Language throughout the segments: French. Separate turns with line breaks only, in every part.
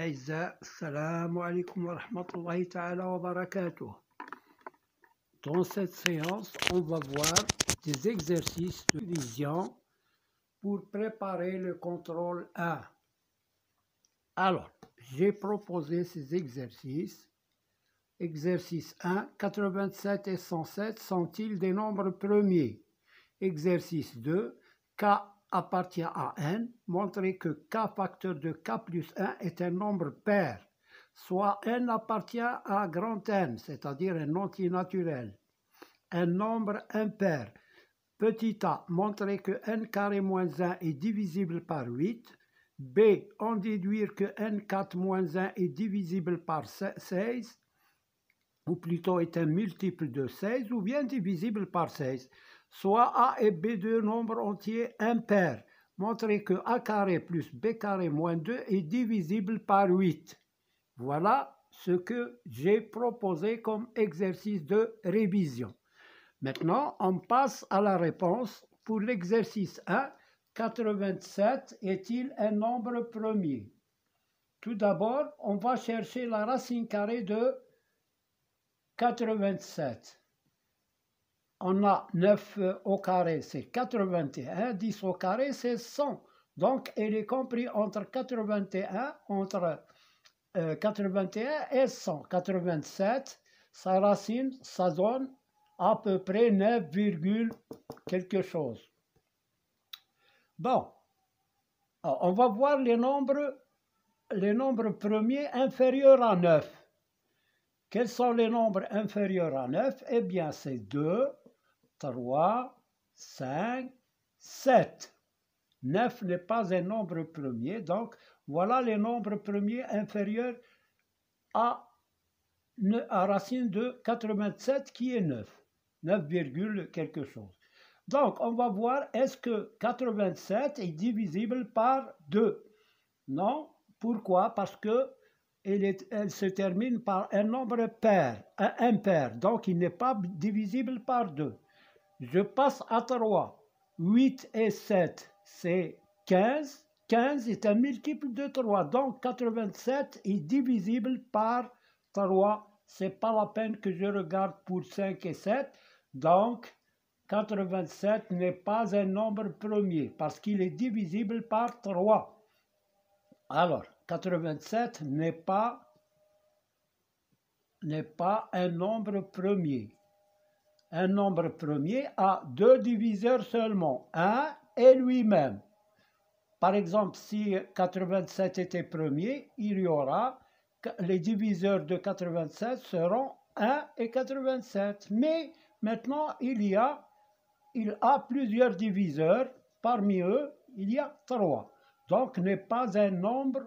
الأعزاء السلام عليكم ورحمة الله تعالى وبركاته. Dans cette séance, on va voir des exercices de division pour préparer le contrôle 1. Alors, j'ai proposé ces exercices. Exercice 1, 87 et 107 sont-ils des nombres premiers? Exercice 2, K appartient à n, montrer que k facteur de k plus 1 est un nombre pair, soit n appartient à grand N, c'est-à-dire un entier naturel. Un nombre impair, petit a, montrer que n carré moins 1 est divisible par 8. B, en déduire que n4 moins 1 est divisible par 16, ou plutôt est un multiple de 16, ou bien divisible par 16. Soit A et B deux nombres entiers impairs. Montrer que A carré plus B carré moins 2 est divisible par 8. Voilà ce que j'ai proposé comme exercice de révision. Maintenant, on passe à la réponse. Pour l'exercice 1, 87 est-il un nombre premier? Tout d'abord, on va chercher la racine carrée de 87. On a 9 au carré, c'est 81, 10 au carré, c'est 100. Donc, elle est comprise entre 81, et 100. 87, sa racine, ça donne à peu près 9, quelque chose. Bon, alors, on va voir les nombres premiers inférieurs à 9. Quels sont les nombres inférieurs à 9? Eh bien, c'est 2, 3, 5, 7. 9 n'est pas un nombre premier, donc voilà les nombres premiers inférieurs à racine de 87 qui est 9. 9, quelque chose. Donc, on va voir, est-ce que 87 est divisible par 2? Non. Pourquoi? Parce que elle se termine par un nombre pair, impair, donc il n'est pas divisible par 2. Je passe à 3. 8 et 7, c'est 15. 15 est un multiple de 3, donc 87 est divisible par 3. Ce n'est pas la peine que je regarde pour 5 et 7, donc 87 n'est pas un nombre premier, parce qu'il est divisible par 3. Alors, 87 n'est pas un nombre premier. Un nombre premier a deux diviseurs seulement, 1 et lui-même. Par exemple, si 87 était premier, il y aura, les diviseurs de 87 seront 1 et 87. Mais maintenant, il a plusieurs diviseurs, parmi eux, il y a 3. Donc, n'est pas un nombre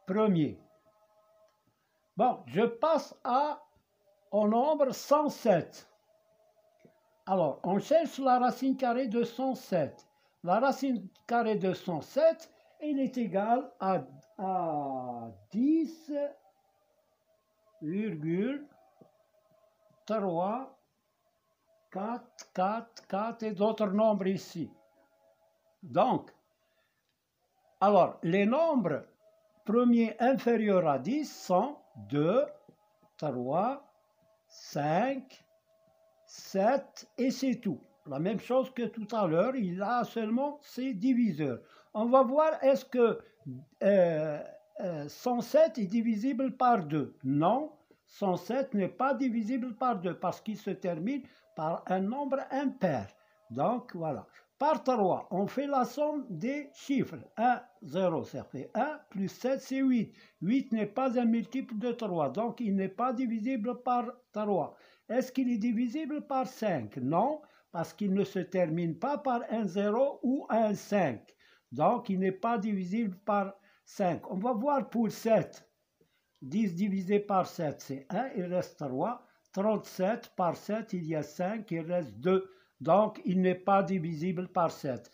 premier. Bon, je passe au nombre 107. Alors, on cherche la racine carrée de 107. La racine carrée de 107, elle est égale à 10,344 et d'autres nombres ici. Donc, alors, les nombres premiers inférieurs à 10 sont 2, 3, 5, 7 et c'est tout. La même chose que tout à l'heure, il a seulement ses diviseurs. On va voir, est-ce que 107 est divisible par 2? Non, 107 n'est pas divisible par 2 parce qu'il se termine par un nombre impair. Donc, voilà. Par 3, on fait la somme des chiffres. 1, 0, ça fait 1, plus 7, c'est 8. 8 n'est pas un multiple de 3, donc il n'est pas divisible par 3. Est-ce qu'il est divisible par 5? Non, parce qu'il ne se termine pas par un 0 ou un 5. Donc, il n'est pas divisible par 5. On va voir pour 7. 10 divisé par 7, c'est 1, il reste 3. 37 par 7, il y a 5, il reste 2. Donc, il n'est pas divisible par 7.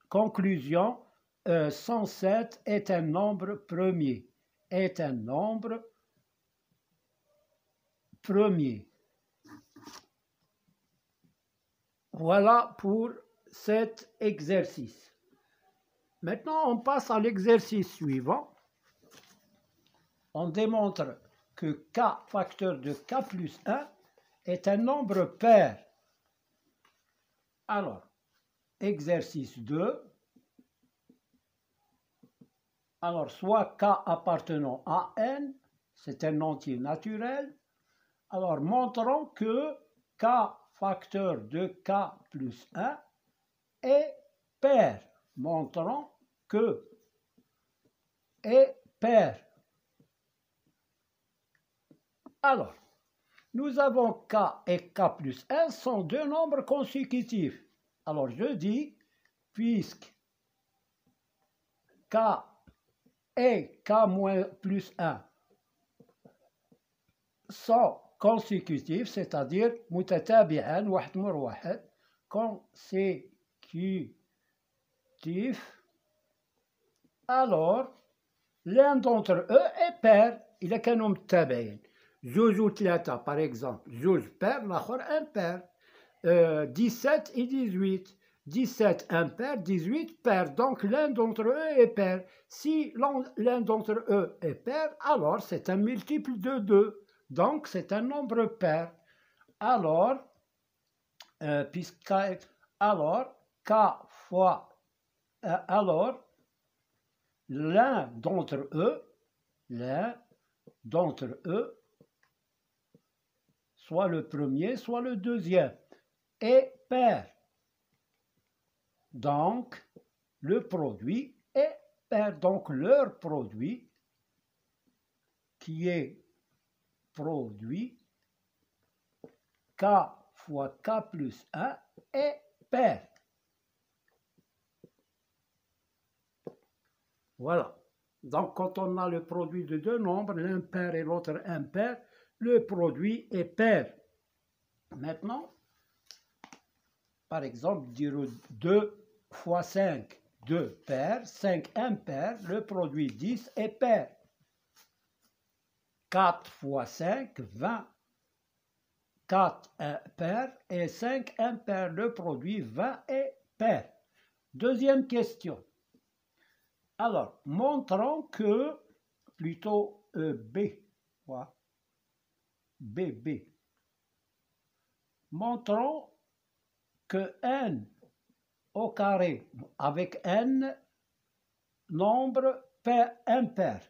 Conclusion, 107 est un nombre premier. Est un nombre premier. Voilà pour cet exercice. Maintenant, on passe à l'exercice suivant. On démontre que k facteur de k plus 1 est un nombre pair. Alors, exercice 2. Alors, soit k appartenant à n, c'est un entier naturel. Alors, montrons que k facteur de k plus 1 est pair. Montrons que est pair. Alors, nous avons k et k plus 1 sont deux nombres consécutifs. Alors, je dis, puisque k et k moins plus 1 sont consécutifs, c'est-à-dire متتابعان واحد مر واحد consécutifs, alors l'un d'entre eux est pair. إذا كانوا متتابعين جوج وثلاثة par exemple جوج pair الآخر un pair. 17 et 18. 17 impair, 18 pair. Donc l'un d'entre eux est pair. Si l'un d'entre eux est pair, alors c'est un multiple de 2. Donc c'est un nombre pair. Alors, k fois, alors l'un d'entre eux, soit le premier, soit le deuxième, est pair. Donc, le produit est pair. Donc, leur produit, qui est produit k fois k plus 1, est pair. Voilà. Donc, quand on a le produit de deux nombres, l'un pair et l'autre impair, le produit est pair. Maintenant, par exemple, dire 2 fois 5, 2 paires, 5 impair, le produit 10 est pair. 4 fois 5, 20, 4 impair et 5 impair, le produit 20 est pair. Deuxième question. Alors, montrons que, plutôt B, B. Montrons que n au carré avec n nombre impair.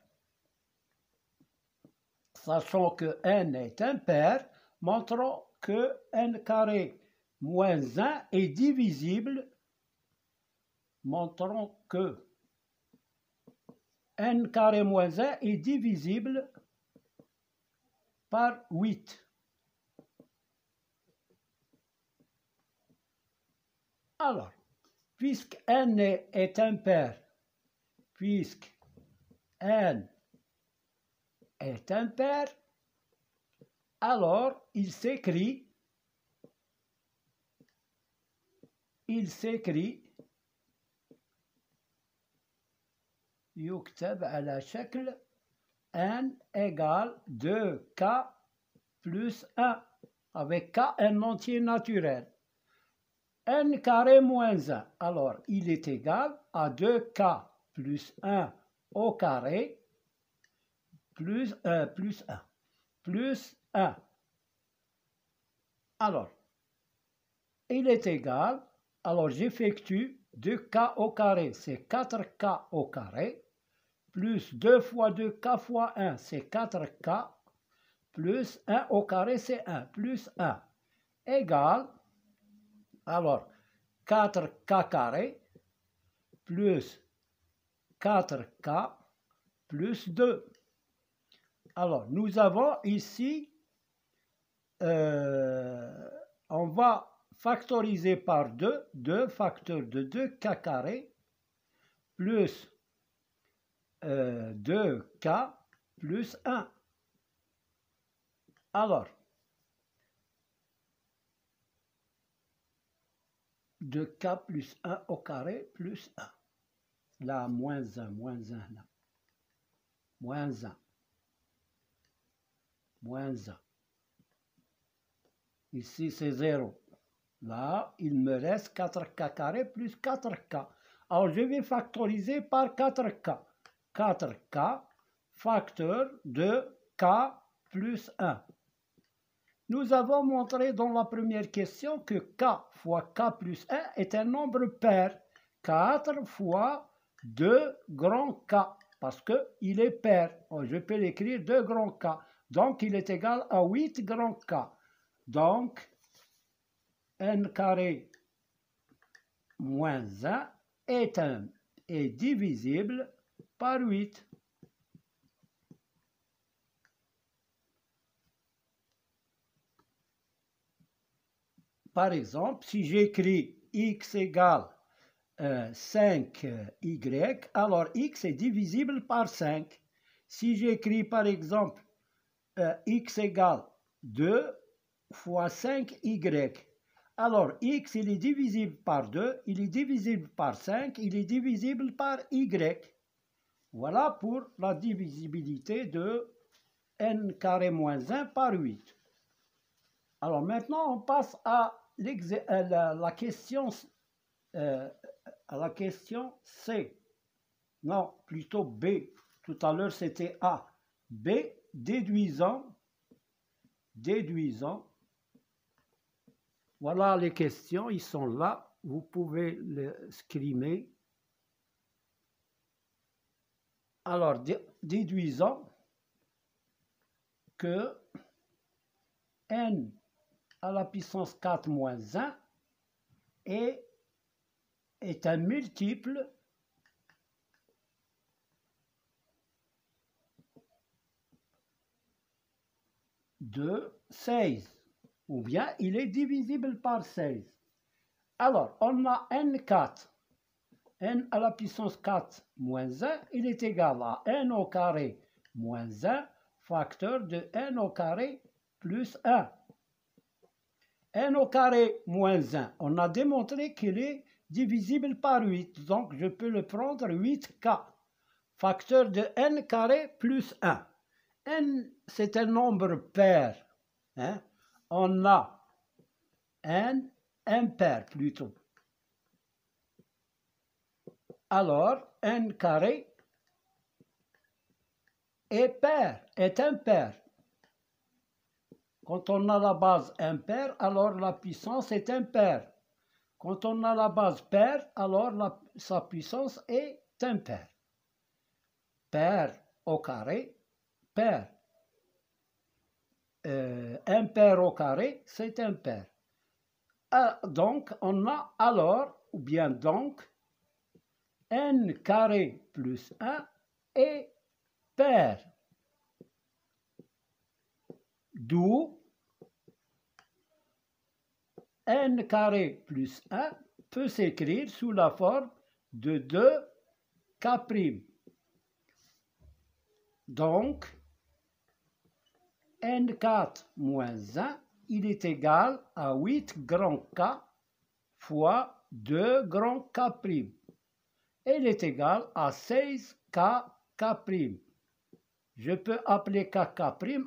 Sachant que n est impair, montrons que n carré moins 1 est divisible. Montrons que n carré moins 1 est divisible par 8. Alors, puisque n est impair, alors il s'écrit يكتب على شكل n égale 2k plus 1 avec k un entier naturel. n carré moins 1, alors il est égal à 2k plus 1 au carré plus 1. Alors, il est égal, alors j'effectue 2k au carré, c'est 4k au carré, plus 2 fois 2k fois 1, c'est 4k, plus 1 au carré, c'est 1, plus 1, égale, alors 4k carré, plus 4k, plus 2. Alors, nous avons ici, on va factoriser par 2, 2 facteurs de 2k carré, plus 2k plus 1. Alors, 2k plus 1 au carré plus 1. Là, moins 1, là. Moins 1. Ici, c'est 0. Là, il me reste 4k carré plus 4k. Alors, je vais factoriser par 4K. 4K facteur de K plus 1. Nous avons montré dans la première question que K fois K plus 1 est un nombre pair. 4 fois 2 grand K, parce qu'il est pair. Je peux l'écrire 2 grand K. Donc, il est égal à 8 grand K. Donc, n carré moins 1 est divisible par 8. Par exemple, si j'écris x égale 5y, alors x est divisible par 5. Si j'écris par exemple x égale 2 fois 5y, alors x il est divisible par 2, il est divisible par 5, il est divisible par y. Voilà pour la divisibilité de n carré moins 1 par 8. Alors maintenant on passe à la question C. Non, plutôt B. Tout à l'heure c'était A. B, déduisant. Voilà les questions, ils sont là. Vous pouvez les scrimer. Alors, déduisant que n à la puissance 4 moins 1 est un multiple de 16, ou bien il est divisible par 16. Alors, on a n4, n à la puissance 4 moins 1, il est égal à n au carré moins 1, facteur de n au carré plus 1. n au carré moins 1, on a démontré qu'il est divisible par 8, donc je peux le prendre 8k, facteur de n carré plus 1. n, c'est un nombre pair. Hein? On a n impair plutôt. Alors, n carré est impair. Quand on a la base impair, alors la puissance est impair. Quand on a la base pair, alors sa puissance est impair. Pair au carré, pair. Impair au carré, c'est impair. Donc, on a alors, ou bien donc, n carré plus 1 est pair. D'où n carré plus 1 peut s'écrire sous la forme de 2k'. Donc, n4 moins 1, il est égal à 8 grand K fois 2 grand K'. Il est égal à 16k'. Je peux appeler kk'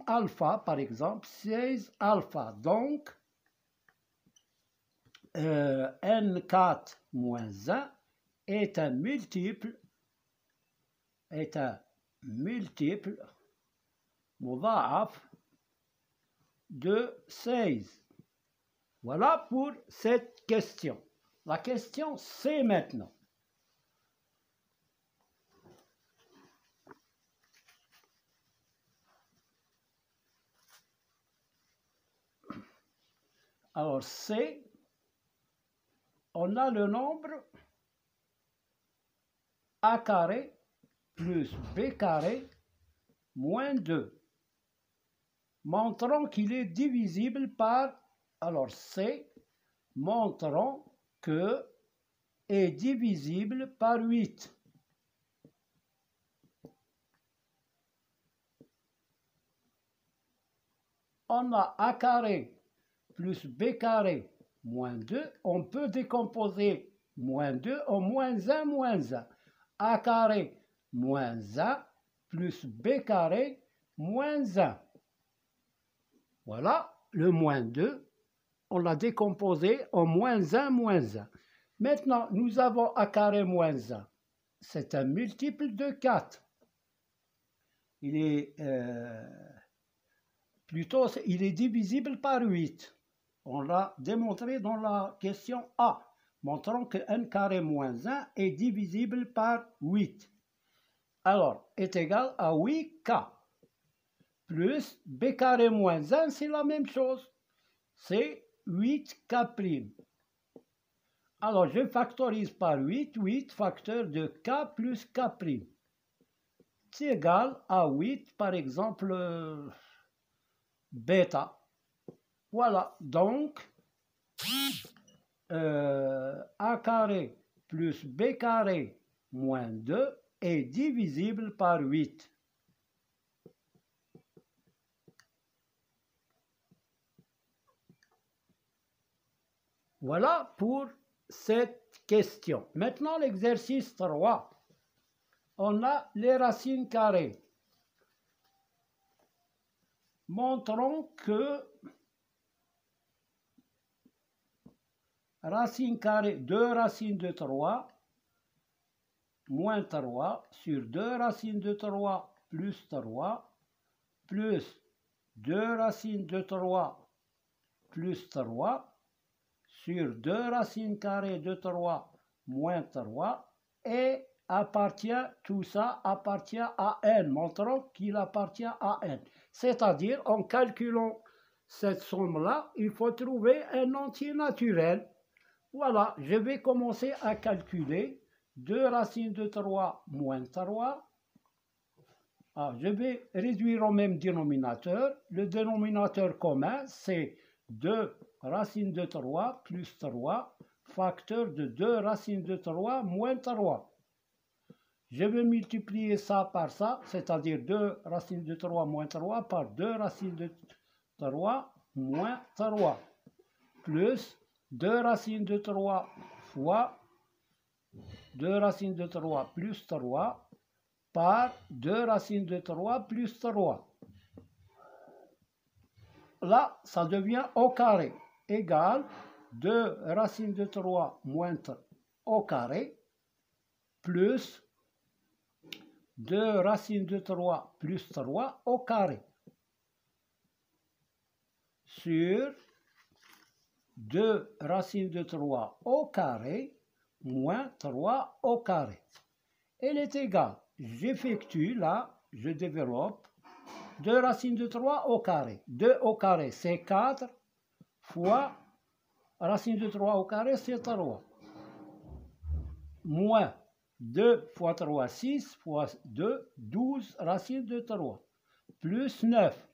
alpha, par exemple, 16 alpha. Donc, n4 moins 1 est un multiple مضاعف de 16. Voilà pour cette question. La question C maintenant. Alors C, on a le nombre a carré plus b carré moins 2. Montrons qu'il est divisible par, alors C, montrons que est divisible par 8. On a a carré plus b carré moins 2. On peut décomposer moins 2 en moins 1 moins 1. A carré moins 1 plus b carré moins 1. Voilà, le moins 2, on l'a décomposé en moins 1 moins 1. Maintenant, nous avons a carré moins 1. C'est un multiple de 4. Il est, il est divisible par 8. On l'a démontré dans la question A, montrant que n carré moins 1 est divisible par 8. Alors, est égal à 8k. Plus b carré moins 1, c'est la même chose. C'est 8k'. Alors, je factorise par 8, 8 facteur de k plus k'. C'est égal à 8, par exemple, bêta. Voilà, donc, a carré plus b carré moins 2 est divisible par 8. Voilà pour cette question. Maintenant, l'exercice 3. On a les racines carrées. Montrons que racine carrée 2 racines de 3 moins 3 sur 2 racines de 3 plus 3 plus 2 racines de 3 plus 3 sur 2 racines carrées de 3 moins 3 et tout ça appartient à n, montrons qu'il appartient à n. C'est-à-dire, en calculant cette somme-là, il faut trouver un entier naturel. Voilà, je vais commencer à calculer 2 racines de 3 moins 3. Je vais réduire au même dénominateur. Le dénominateur commun, c'est 2 racines de 3 plus 3, facteur de 2 racines de 3 moins 3. Je vais multiplier ça par ça, c'est-à-dire 2 racines de 3 moins 3 par 2 racines de 3 moins 3, plus 2 racines de 3 fois 2 racines de 3 plus 3 par 2 racines de 3 plus 3. Là, ça devient au carré, égal 2 racines de 3 moins 3 au carré, plus 2 racines de 3 plus 3 au carré, sur 2 racines de 3 au carré, moins 3 au carré. Elle est égale, j'effectue là, je développe, 2 racines de 3 au carré. 2 au carré, c'est 4, fois racine de 3 au carré, c'est 3. Moins 2 fois 3, 6, fois 2, 12 racines de 3. Plus 9.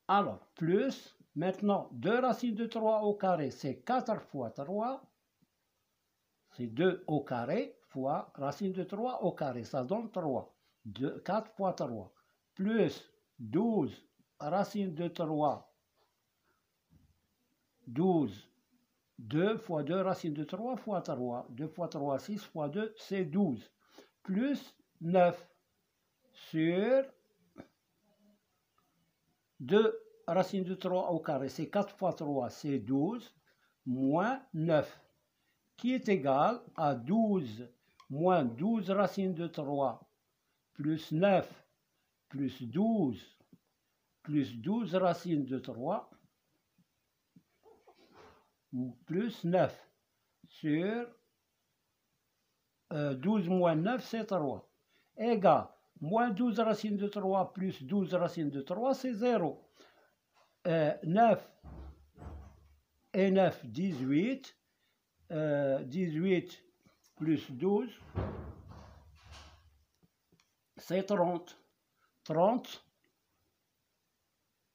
Alors, plus, maintenant, 2 racines de 3 au carré, c'est 4 fois 3. C'est 2 au carré, fois racine de 3 au carré, ça donne 3. 4 fois 3. Plus 12 racine de 3, 12, 2 fois 2 racine de 3 fois 3, 2 fois 3, 6 fois 2, c'est 12, plus 9 sur 2 racine de 3 au carré, c'est 4 fois 3, c'est 12, moins 9, qui est égal à 12 moins 12 racines de 3, plus 9, plus 12 racines de 3, plus 9 sur 12 moins 9, c'est 3, égale moins 12 racines de 3 plus 12 racines de 3, c'est 0. 9 et 9, 18. 18 plus 12, c'est 30. 30.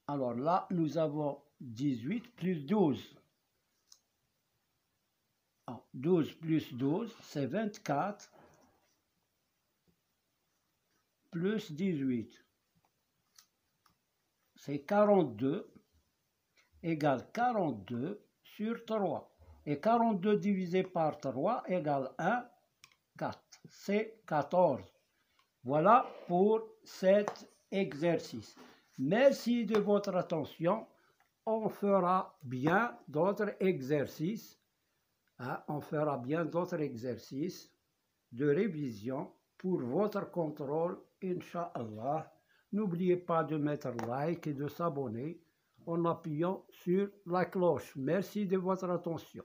Alors là, nous avons 18 plus 12. 12 plus 12, c'est 24, plus 18. C'est 42, égale 42 sur 3. Et 42 divisé par 3 égale 1, 4. C'est 14. Voilà pour cet exercice. Merci de votre attention. On fera bien d'autres exercices Hein, on fera bien d'autres exercices de révision pour votre contrôle, Inch'Allah. N'oubliez pas de mettre like et de s'abonner en appuyant sur la cloche. Merci de votre attention.